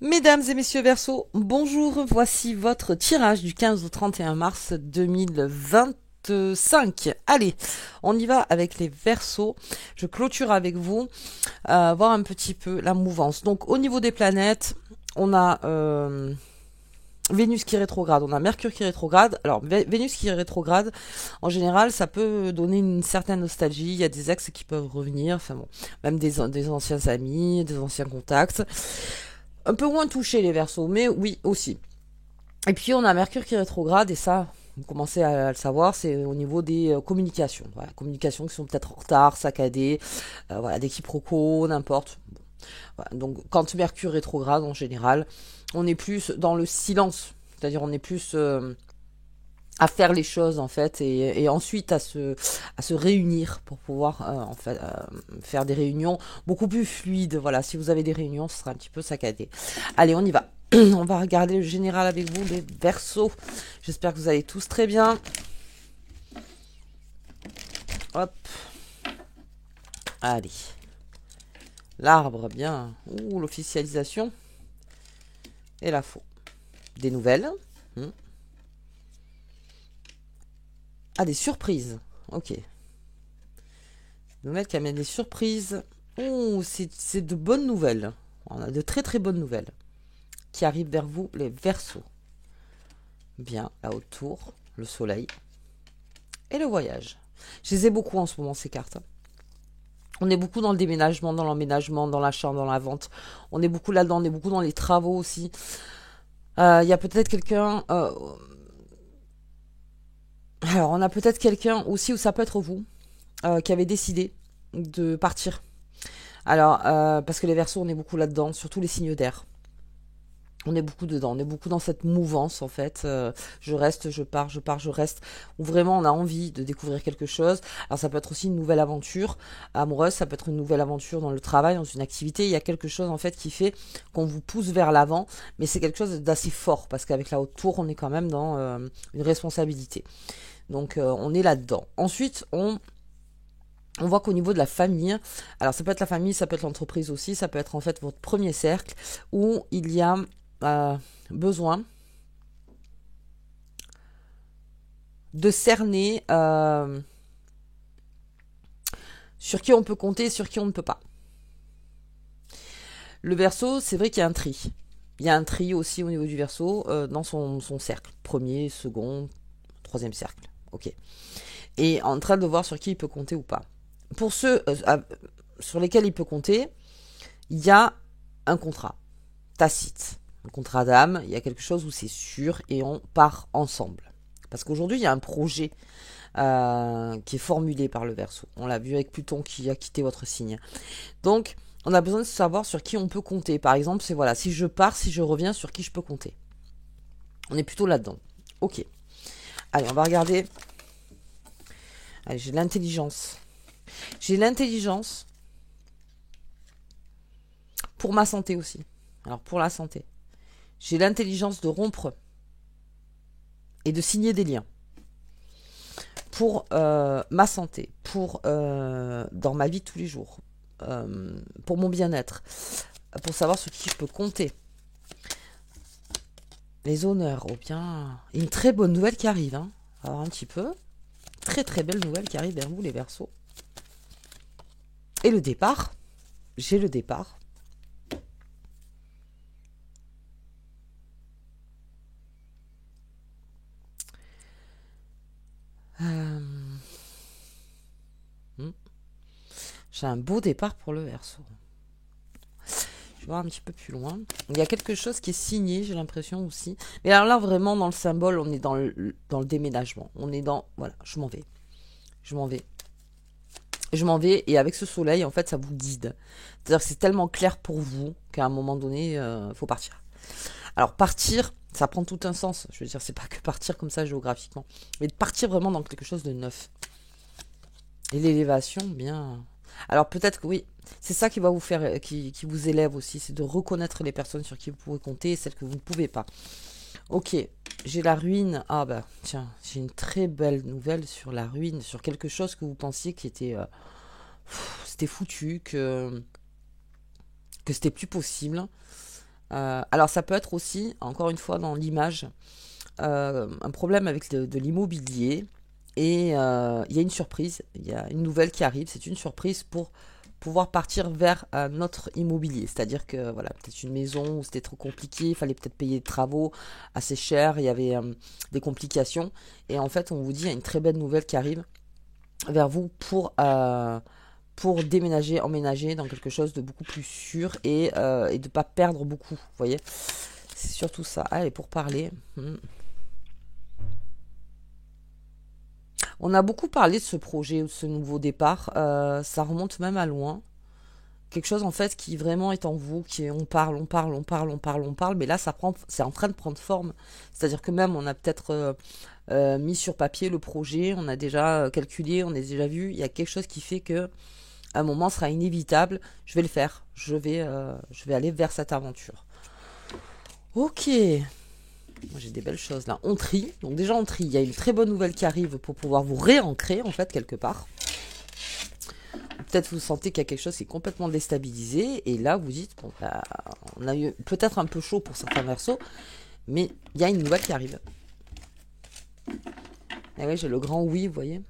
Mesdames et messieurs Verseau, bonjour, voici votre tirage du 15 au 31 mars 2025. Allez, on y va avec les Verseaux. Je clôture avec vous, voir un petit peu la mouvance. Donc au niveau des planètes, on a Vénus qui rétrograde, on a Mercure qui rétrograde. Alors Vénus qui rétrograde, en général, ça peut donner une certaine nostalgie. Il y a des ex qui peuvent revenir, enfin bon, même des anciens amis, des anciens contacts. Un peu moins touché les Verseaux, mais oui aussi. Et puis on a Mercure qui rétrograde, et ça, vous commencez à le savoir, c'est au niveau des communications. Voilà, communications qui sont peut-être en retard, saccadées, voilà, des quiproquos, n'importe. Bon. Voilà, donc quand Mercure rétrograde, en général, on est plus dans le silence. C'est-à-dire on est plus à faire les choses en fait et ensuite à se réunir pour pouvoir en fait faire des réunions beaucoup plus fluides. Voilà, si vous avez des réunions, ce sera un petit peu saccadé. Allez, on y va. On va regarder le général avec vous, les Verseaux. J'espère que vous allez tous très bien. Hop. Allez. L'arbre, bien. Ouh, l'officialisation. Et la faux. Des nouvelles. Ah, des surprises. Ok. Nouvelles qui amènent des surprises. Ouh, c'est de bonnes nouvelles. On a de très très bonnes nouvelles qui arrivent vers vous, les Verseaux. Bien, là autour, le soleil et le voyage. Je les ai beaucoup en ce moment, ces cartes. On est beaucoup dans le déménagement, dans l'emménagement, dans l'achat, dans la vente. On est beaucoup là-dedans, on est beaucoup dans les travaux aussi. Il y a peut-être quelqu'un... alors, on a peut-être quelqu'un aussi, où ça peut être vous, qui avait décidé de partir. Alors, parce que les Verseaux, on est beaucoup là-dedans, surtout les signes d'air. On est beaucoup dedans, on est beaucoup dans cette mouvance en fait. Je reste, je pars, je pars, je reste. Où vraiment on a envie de découvrir quelque chose. Alors ça peut être aussi une nouvelle aventure amoureuse, ça peut être une nouvelle aventure dans le travail, dans une activité. Il y a quelque chose en fait qui fait qu'on vous pousse vers l'avant, mais c'est quelque chose d'assez fort parce qu'avec la haute tour, on est quand même dans une responsabilité. Donc on est là-dedans. Ensuite, on voit qu'au niveau de la famille, alors ça peut être la famille, ça peut être l'entreprise aussi, ça peut être en fait votre premier cercle où il y a besoin de cerner sur qui on peut compter et sur qui on ne peut pas. Le Verseau, c'est vrai qu'il y a un tri. Il y a un tri aussi au niveau du Verseau dans son cercle. Premier, second, troisième cercle. Ok. Et en train de voir sur qui il peut compter ou pas. Pour ceux sur lesquels il peut compter, il y a un contrat tacite. Un contrat d'âme, il y a quelque chose où c'est sûr et on part ensemble. Parce qu'aujourd'hui, il y a un projet qui est formulé par le Verseau. On l'a vu avec Pluton qui a quitté votre signe. Donc, on a besoin de savoir sur qui on peut compter. Par exemple, c'est voilà, si je pars, si je reviens, sur qui je peux compter. On est plutôt là-dedans. Ok. Allez, on va regarder. Allez, j'ai l'intelligence. J'ai l'intelligence pour ma santé aussi. Alors, pour la santé. J'ai l'intelligence de rompre et de signer des liens. Pour ma santé, pour dans ma vie de tous les jours, pour mon bien-être, pour savoir sur qui je peux compter. Les honneurs, oh bien, une très bonne nouvelle qui arrive, hein. Alors un petit peu, très très belle nouvelle qui arrive vers vous les Verseaux. Et le départ, j'ai le départ. J'ai un beau départ pour le Verseau. Je vais voir un petit peu plus loin. Il y a quelque chose qui est signé, j'ai l'impression aussi. Mais alors là, vraiment, dans le symbole, on est dans le déménagement. On est dans... Voilà, je m'en vais. Je m'en vais. Je m'en vais, et avec ce soleil, en fait, ça vous guide. C'est-à-dire que c'est tellement clair pour vous qu'à un moment donné, faut partir. Alors, partir, ça prend tout un sens. Je veux dire, c'est pas que partir comme ça géographiquement, mais de partir vraiment dans quelque chose de neuf. Et l'élévation, bien... Alors peut-être que oui, c'est ça qui va vous faire, qui vous élève aussi, c'est de reconnaître les personnes sur qui vous pouvez compter et celles que vous ne pouvez pas. Ok, j'ai la ruine. Ah bah tiens, j'ai une très belle nouvelle sur la ruine, sur quelque chose que vous pensiez qui était, c'était foutu, que c'était plus possible. Alors ça peut être aussi, encore une fois dans l'image, un problème avec de l'immobilier. Et il y a une surprise, il y a une nouvelle qui arrive, c'est une surprise pour pouvoir partir vers un autre immobilier. C'est-à-dire que voilà, peut-être une maison où c'était trop compliqué, il fallait peut-être payer des travaux assez chers, il y avait des complications. Et en fait, on vous dit, il y a une très belle nouvelle qui arrive vers vous pour déménager, emménager dans quelque chose de beaucoup plus sûr et de pas perdre beaucoup, vous voyez. C'est surtout ça. Allez, pour parler. On a beaucoup parlé de ce projet ou de ce nouveau départ. Ça remonte même à loin. Quelque chose en fait qui vraiment est en vous, qui est, on parle, on parle, on parle, on parle, on parle, mais là c'est en train de prendre forme. C'est-à-dire que même on a peut-être mis sur papier le projet, on a déjà calculé, on a déjà vu. Il y a quelque chose qui fait que à un moment sera inévitable. Je vais le faire. Je vais aller vers cette aventure. Ok. Moi, j'ai des belles choses là. On trie. Donc déjà on trie. Il y a une très bonne nouvelle qui arrive pour pouvoir vous réancrer en fait quelque part. Peut-être vous sentez qu'il y a quelque chose qui est complètement déstabilisé. Et là vous dites, bon, bah, on a eu peut-être un peu chaud pour certains versos. Mais il y a une nouvelle qui arrive. Et oui, j'ai le grand oui, vous voyez.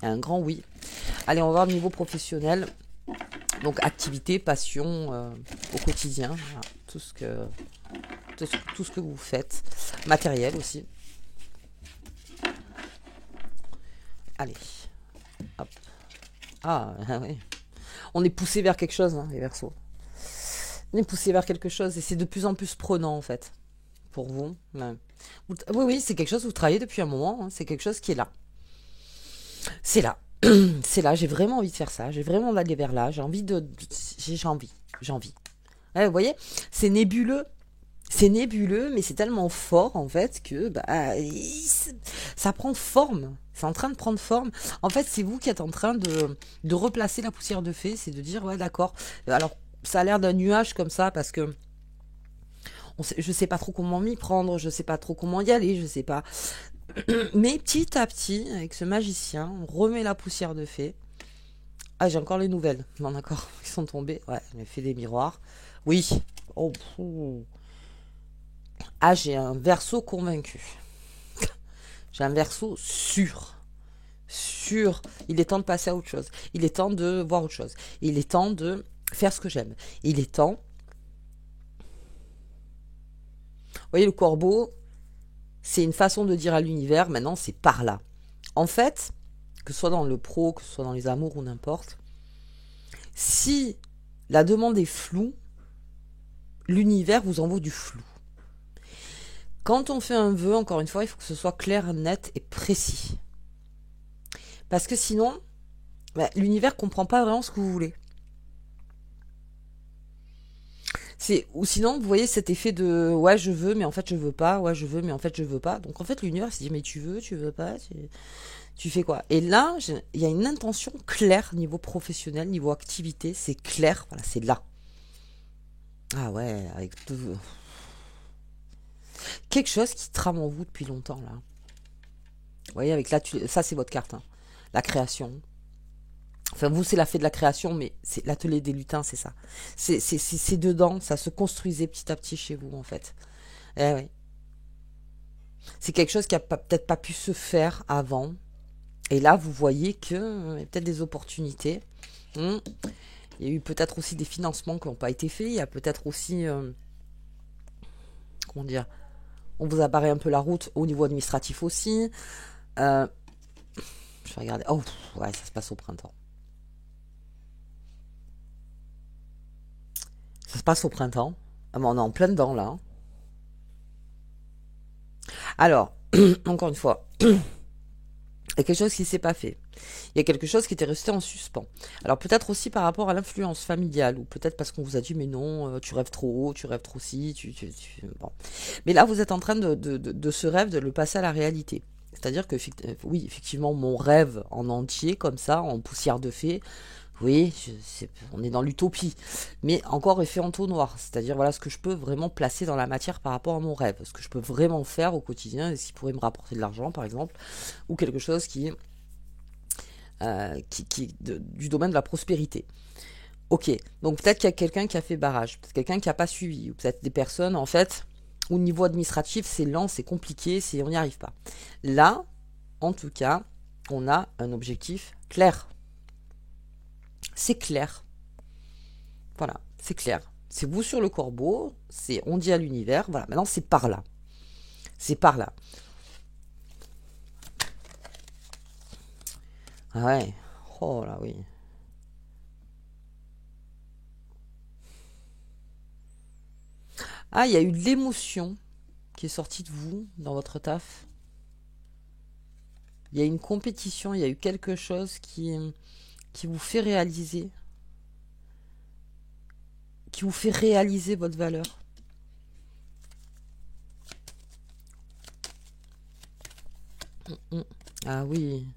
Un grand oui. Allez, on va voir le niveau professionnel. Donc activité, passion au quotidien. Voilà. Tout ce que vous faites. Matériel aussi. Allez. Hop. Ah, oui. On est poussé vers quelque chose, hein, les Verseaux. On est poussé vers quelque chose et c'est de plus en plus prenant, en fait. Pour vous. Ouais. Oui, oui, c'est quelque chose que vous travaillez depuis un moment. Hein. C'est quelque chose qui est là. C'est là. C'est là. J'ai vraiment envie de faire ça. J'ai vraiment d'aller vers là. J'ai envie de... J'ai envie. J'ai envie. Ouais, vous voyez, c'est nébuleux. C'est nébuleux, mais c'est tellement fort en fait que bah, ça prend forme. C'est en train de prendre forme. En fait, c'est vous qui êtes en train de replacer la poussière de fée. C'est de dire, ouais, d'accord. Alors, ça a l'air d'un nuage comme ça parce que je sais pas trop comment m'y prendre, je sais pas trop comment y aller, je sais pas. Mais petit à petit, avec ce magicien, on remet la poussière de fée. Ah, j'ai encore les nouvelles. Non, d'accord. Ils sont tombés. Ouais, j'ai fait des miroirs. Oui. Oh, ah, j'ai un verso convaincu. J'ai un verso sûr. Sûr. Il est temps de passer à autre chose. Il est temps de voir autre chose. Il est temps de faire ce que j'aime. Il est temps. Vous voyez, le corbeau, c'est une façon de dire à l'univers, maintenant, c'est par là. En fait, que ce soit dans le pro, que ce soit dans les amours ou n'importe, si la demande est floue, l'univers vous envoie du flou. Quand on fait un vœu, encore une fois, il faut que ce soit clair, net et précis. Parce que sinon, bah, l'univers comprend pas vraiment ce que vous voulez. Ou sinon, vous voyez cet effet de ouais, je veux, mais en fait, je veux pas. Ouais, je veux, mais en fait, je veux pas. Donc, en fait, l'univers se dit mais tu veux pas, tu fais quoi? Et là, il y a une intention claire niveau professionnel, niveau activité, c'est clair. Voilà, c'est là. Ah ouais, avec tout. Quelque chose qui trame en vous depuis longtemps, là. Vous voyez, avec là, ça, c'est votre carte. Hein. La création. Enfin, vous, c'est la fée de la création, mais c'est l'atelier des lutins, c'est ça. C'est dedans, ça se construisait petit à petit chez vous, en fait. Eh oui. C'est quelque chose qui a peut-être pas pu se faire avant. Et là, vous voyez que y a peut-être des opportunités. Il y a eu peut-être aussi des financements qui n'ont pas été faits. Il y a peut-être aussi, comment dire, on vous a barré un peu la route au niveau administratif aussi. Je vais regarder. Oh, ouais, ça se passe au printemps. Ça se passe au printemps. Ah, mais on est en plein dedans là. Hein. Alors, encore une fois, il y a quelque chose qui ne s'est pas fait. Il y a quelque chose qui était resté en suspens. Alors peut-être aussi par rapport à l'influence familiale, ou peut-être parce qu'on vous a dit mais non, tu rêves trop haut, tu rêves trop si, bon. Mais là vous êtes en train de ce rêve de le passer à la réalité. C'est-à-dire que oui, effectivement, mon rêve en entier, comme ça, en poussière de fée, oui, on est dans l'utopie. Mais encore effet entonnoir. C'est-à-dire, voilà ce que je peux vraiment placer dans la matière par rapport à mon rêve. Ce que je peux vraiment faire au quotidien, et ce qui pourrait me rapporter de l'argent, par exemple, ou quelque chose qui du domaine de la prospérité. Ok, donc peut-être qu'il y a quelqu'un qui a fait barrage, peut-être quelqu'un qui n'a pas suivi, ou peut-être des personnes, en fait, au niveau administratif, c'est lent, c'est compliqué, on n'y arrive pas. Là, en tout cas, on a un objectif clair. C'est clair. Voilà, c'est clair. C'est vous sur le corbeau, on dit à l'univers, voilà, maintenant c'est par là. C'est par là. Ah ouais. Oh là oui. Ah, il y a eu de l'émotion qui est sortie de vous dans votre taf. Il y a une compétition, il y a eu quelque chose qui vous fait réaliser, qui vous fait réaliser votre valeur. Ah oui.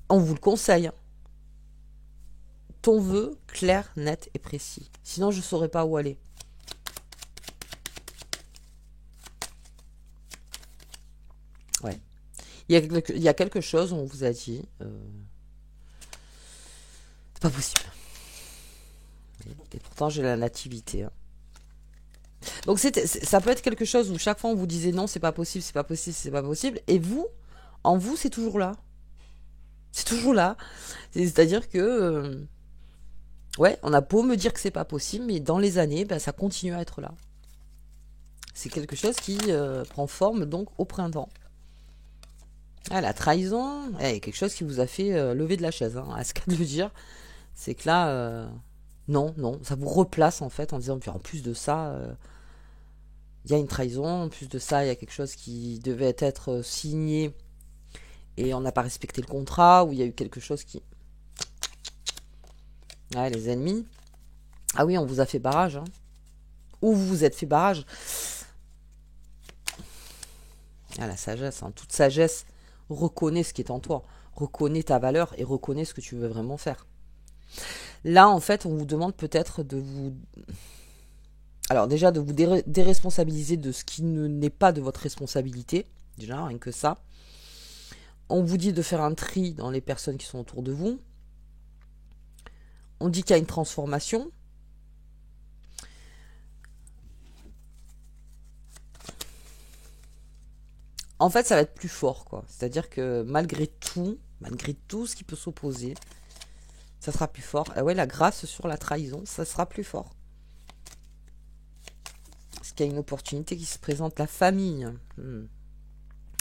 On vous le conseille, hein. Ton vœu clair, net et précis. Sinon, je ne saurais pas où aller. Ouais. Il y a quelque chose, on vous a dit. C'est pas possible. Et pourtant, j'ai la nativité, hein. Donc, ça peut être quelque chose où chaque fois on vous disait non, c'est pas possible, c'est pas possible, c'est pas possible. Et vous, en vous, c'est toujours là. C'est toujours là. C'est-à-dire que, ouais, on a beau me dire que c'est pas possible, mais dans les années, ben, ça continue à être là. C'est quelque chose qui prend forme donc au printemps. Ah, la trahison, quelque chose qui vous a fait lever de la chaise, hein, à ce cas de le dire. C'est que là, non, non, ça vous replace en fait en disant, puis en plus de ça, il y a une trahison, en plus de ça, il y a quelque chose qui devait être signé et on n'a pas respecté le contrat, ou il y a eu quelque chose qui... Ouais, les ennemis. Ah oui, on vous a fait barrage, hein. Ou vous vous êtes fait barrage. Ah, la sagesse, hein. Toute sagesse, reconnais ce qui est en toi. Reconnais ta valeur et reconnais ce que tu veux vraiment faire. Là, en fait, on vous demande peut-être de vous... Alors déjà, de vous déresponsabiliser de ce qui n'est pas de votre responsabilité. Déjà, rien que ça. On vous dit de faire un tri dans les personnes qui sont autour de vous. On dit qu'il y a une transformation. En fait, ça va être plus fort, quoi. C'est-à-dire que malgré tout ce qui peut s'opposer, ça sera plus fort. Ah ouais, la grâce sur la trahison, ça sera plus fort. Est-ce qu'il y a une opportunité qui se présente? La famille.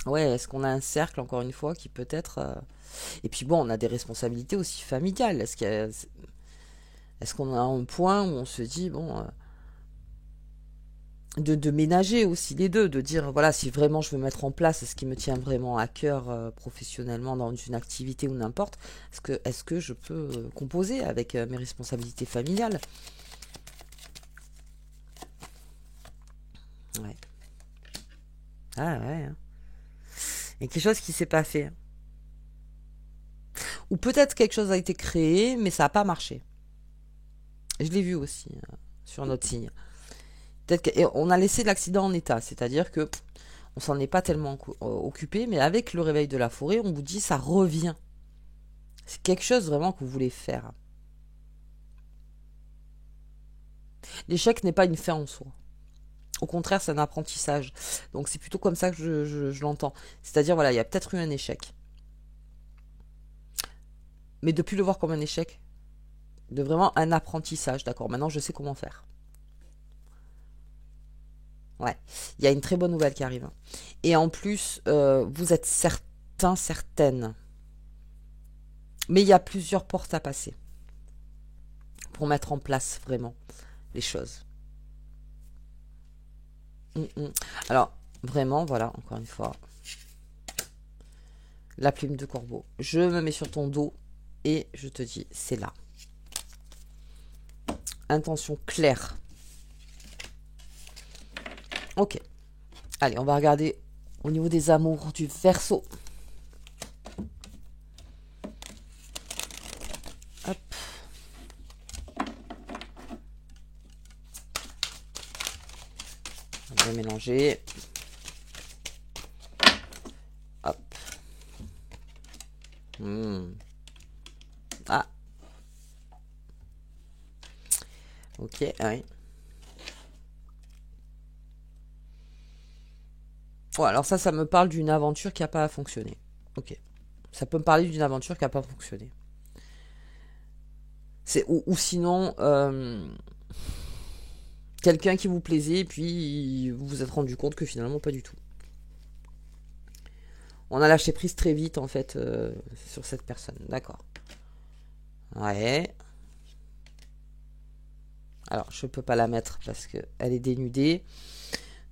Ouais, est-ce qu'on a un cercle, encore une fois, qui peut être... Et puis bon, on a des responsabilités aussi familiales. Est-ce qu'on a un point où on se dit, bon... de ménager aussi les deux, de dire, voilà, si vraiment je veux mettre en place ce qui me tient vraiment à cœur professionnellement dans une activité ou n'importe, est-ce que je peux composer avec mes responsabilités familiales? Ouais. Ah ouais, hein. Et quelque chose qui s'est pas fait. Ou peut-être quelque chose a été créé, mais ça n'a pas marché. Je l'ai vu aussi sur notre signe. Peut-être qu'on a laissé l'accident en état, c'est-à-dire que on s'en est pas tellement occupé, mais avec le réveil de la forêt, on vous dit ça revient. C'est quelque chose vraiment que vous voulez faire. L'échec n'est pas une fin en soi. Au contraire, c'est un apprentissage. Donc c'est plutôt comme ça que je l'entends. C'est-à-dire, voilà, il y a peut-être eu un échec. Mais de plus le voir comme un échec, de vraiment un apprentissage. D'accord, maintenant je sais comment faire. Ouais, il y a une très bonne nouvelle qui arrive. Et en plus, vous êtes certaine. Mais il y a plusieurs portes à passer pour mettre en place vraiment les choses. Alors, vraiment, voilà, encore une fois, la plume de corbeau. Je me mets sur ton dos et je te dis, c'est là. Intention claire. Ok. Allez, on va regarder au niveau des amours du Verseau. Hop. On va mélanger. Hop. Ah. Ok, ah oui. Ouais, alors ça me parle d'une aventure qui n'a pas fonctionné. Ok. Ça peut me parler d'une aventure qui n'a pas fonctionné. Ou sinon, quelqu'un qui vous plaisait et puis vous vous êtes rendu compte que finalement pas du tout. On a lâché prise très vite en fait sur cette personne. D'accord. Ouais. Alors je peux pas la mettre parce que elle est dénudée.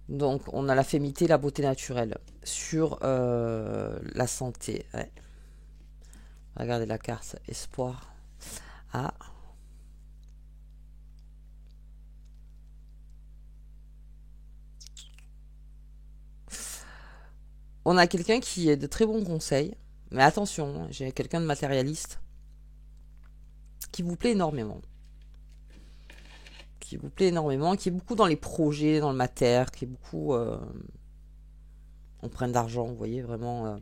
Donc on a la féminité, la beauté naturelle sur la santé. Ouais. Regardez la carte espoir. Ah. On a quelqu'un qui est de très bons conseils. Mais attention, j'ai quelqu'un de matérialiste qui vous plaît énormément. Qui vous plaît énormément, qui est beaucoup dans les projets, dans le mater, qui est beaucoup empreinte d'argent, vous voyez, vraiment.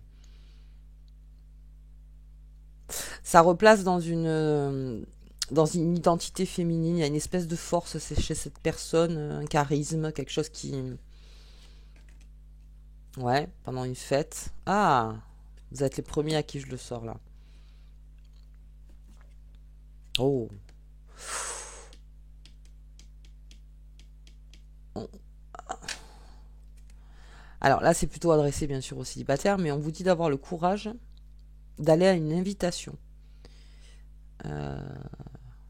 Ça replace dans une identité féminine, il y a une espèce de force chez cette personne, un charisme, quelque chose qui... Ouais, pendant une fête. Ah, vous êtes les premiers à qui je le sors là. Oh. Alors là, c'est plutôt adressé bien sûr aux célibataires, mais on vous dit d'avoir le courage d'aller à une invitation. Euh,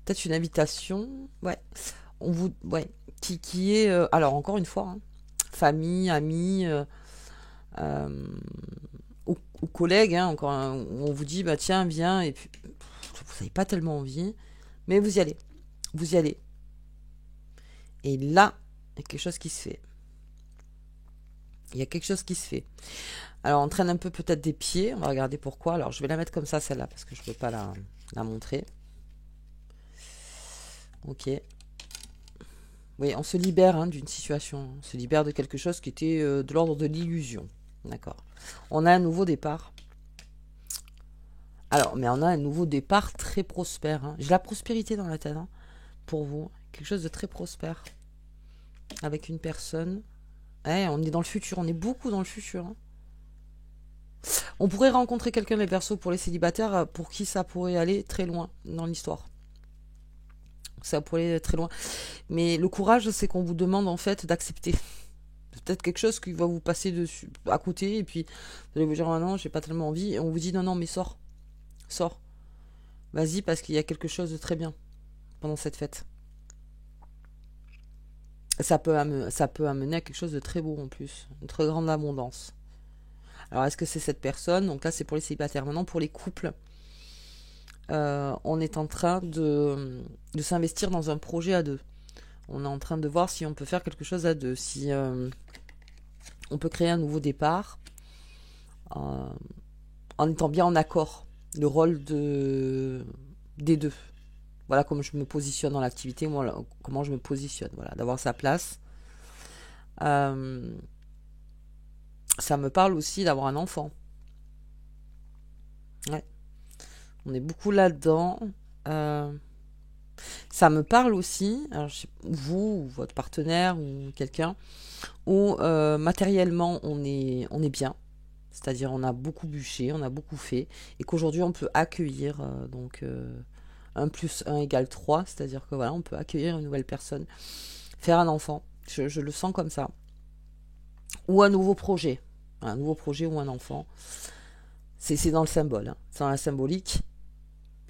Peut-être une invitation, ouais. Ouais, qui est, alors encore une fois, hein, famille, amis, euh, ou collègues, hein, encore, où on vous dit, bah tiens, viens, et puis vous n'avez pas tellement envie, mais vous y allez. Et là, il y a quelque chose qui se fait. Il y a quelque chose qui se fait. Alors, on traîne un peu peut-être des pieds, on va regarder pourquoi. Alors, je vais la mettre comme ça, celle-là, parce que je ne peux pas la montrer. Ok. Oui, on se libère hein, d'une situation, on se libère de quelque chose qui était de l'ordre de l'illusion. D'accord. On a un nouveau départ. Alors, mais on a un nouveau départ très prospère. Hein. J'ai la prospérité dans la tête hein, pour vous. Quelque chose de très prospère. Avec une personne. On est dans le futur, on est beaucoup dans le futur. Hein. On pourrait rencontrer quelqu'un, les persos, pour les célibataires, pour qui ça pourrait aller très loin dans l'histoire. Ça pourrait aller très loin. Mais le courage, c'est qu'on vous demande en fait d'accepter. C'est peut-être quelque chose qui va vous passer dessus, à côté, et puis vous allez vous dire, ah non, j'ai pas tellement envie. Et on vous dit, non, non, mais sors. Sors. Vas-y, parce qu'il y a quelque chose de très bien pendant cette fête. Ça peut amener à quelque chose de très beau en plus. Une très grande abondance. Alors, est-ce que c'est cette personne? Donc là, c'est pour les célibataires. Maintenant, pour les couples, on est en train de s'investir dans un projet à deux. On est en train de voir si on peut faire quelque chose à deux. Si on peut créer un nouveau départ en étant bien en accord. Le rôle des deux. Voilà comment je me positionne dans l'activité, moi, comment je me positionne. Voilà, d'avoir sa place. Euh, Ça me parle aussi d'avoir un enfant. Ouais. On est beaucoup là-dedans. Euh, Ça me parle aussi, alors, vous, ou votre partenaire, ou quelqu'un, où matériellement on est bien. C'est-à-dire on a beaucoup bûché, on a beaucoup fait, et qu'aujourd'hui on peut accueillir donc 1 plus 1 égale 3, c'est-à-dire que voilà, on peut accueillir une nouvelle personne, faire un enfant, je le sens comme ça. Ou un nouveau projet ou un enfant. C'est dans le symbole, hein. C'est dans la symbolique.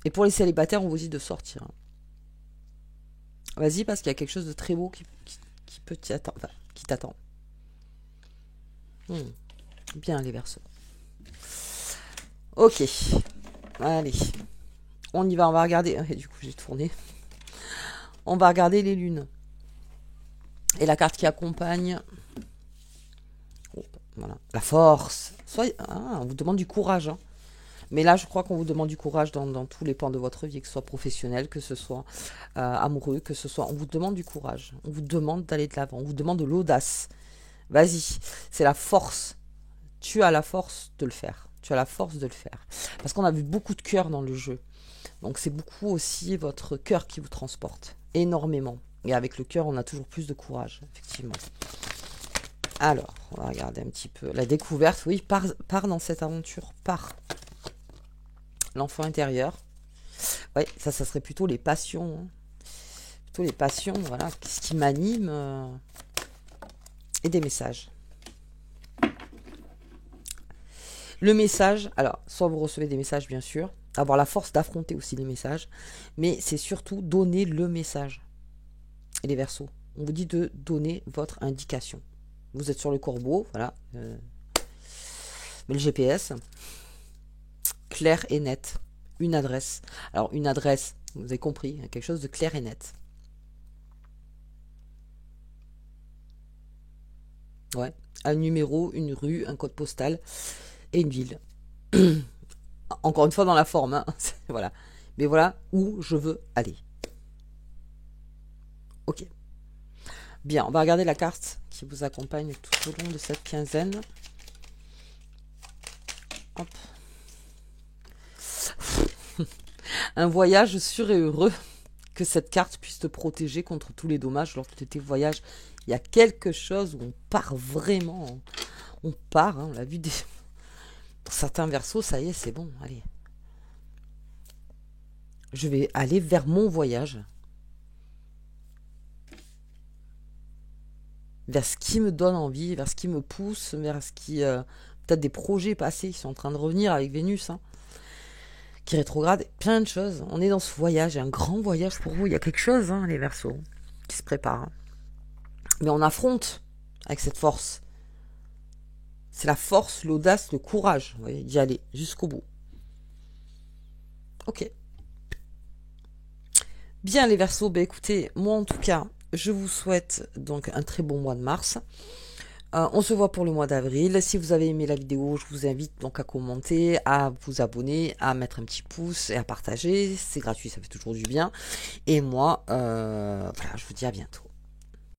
Et pour les célibataires, on vous dit de sortir. Hein. Vas-y, parce qu'il y a quelque chose de très beau qui peut t'attendre. Enfin, qui t'attend. Bien, les versos. Ok. Allez. On y va, on va regarder. Et du coup, j'ai tourné. On va regarder les lunes. Et la carte qui accompagne. Voilà. La force. On vous demande du courage. Hein. Mais là, je crois qu'on vous demande du courage dans tous les pans de votre vie, que ce soit professionnel, que ce soit amoureux, que ce soit... On vous demande du courage. On vous demande d'aller de l'avant. On vous demande de l'audace. Vas-y. C'est la force. Tu as la force de le faire. Tu as la force de le faire. Parce qu'on a vu beaucoup de cœur dans le jeu. Donc c'est beaucoup aussi votre cœur qui vous transporte. Énormément. Et avec le cœur, on a toujours plus de courage, effectivement. Alors, on va regarder un petit peu. La découverte, oui, part dans cette aventure. Part. L'enfant intérieur. Oui, ça serait plutôt les passions. Hein. Plutôt les passions, voilà. Ce qui m'anime. Et des messages. Le message, alors, soit vous recevez des messages, bien sûr. Avoir la force d'affronter aussi les messages. Mais c'est surtout donner le message. Et les Verseaux. On vous dit de donner votre indication. Vous êtes sur le corbeau, voilà. Mais le GPS, clair et net. Une adresse. Alors, une adresse, vous avez compris, quelque chose de clair et net. Ouais. Un numéro, une rue, un code postal et une ville. Encore une fois dans la forme, hein. Voilà. Mais voilà où je veux aller. Ok. Bien, on va regarder la carte qui vous accompagne tout au long de cette quinzaine. Hop. Un voyage sûr et heureux. Que cette carte puisse te protéger contre tous les dommages lors de tes voyages. Il y a quelque chose où on part vraiment. On part, hein, on l'a vu. Pour certains Verseaux, ça y est, c'est bon, allez. Je vais aller vers mon voyage. Vers ce qui me donne envie, vers ce qui me pousse, vers ce qui... peut-être des projets passés qui sont en train de revenir avec Vénus, hein, qui rétrograde, plein de choses. On est dans ce voyage, un grand voyage pour vous. Il y a quelque chose, hein, les Verseaux, qui se prépare. Hein. Mais on affronte avec cette force. C'est la force, l'audace, le courage, vous voyez, d'y aller jusqu'au bout. Ok. Bien les Verseaux, ben écoutez, moi en tout cas, je vous souhaite donc un très bon mois de mars. On se voit pour le mois d'avril. Si vous avez aimé la vidéo, je vous invite donc à commenter, à vous abonner, à mettre un petit pouce et à partager. C'est gratuit, ça fait toujours du bien. Et moi, voilà, je vous dis à bientôt.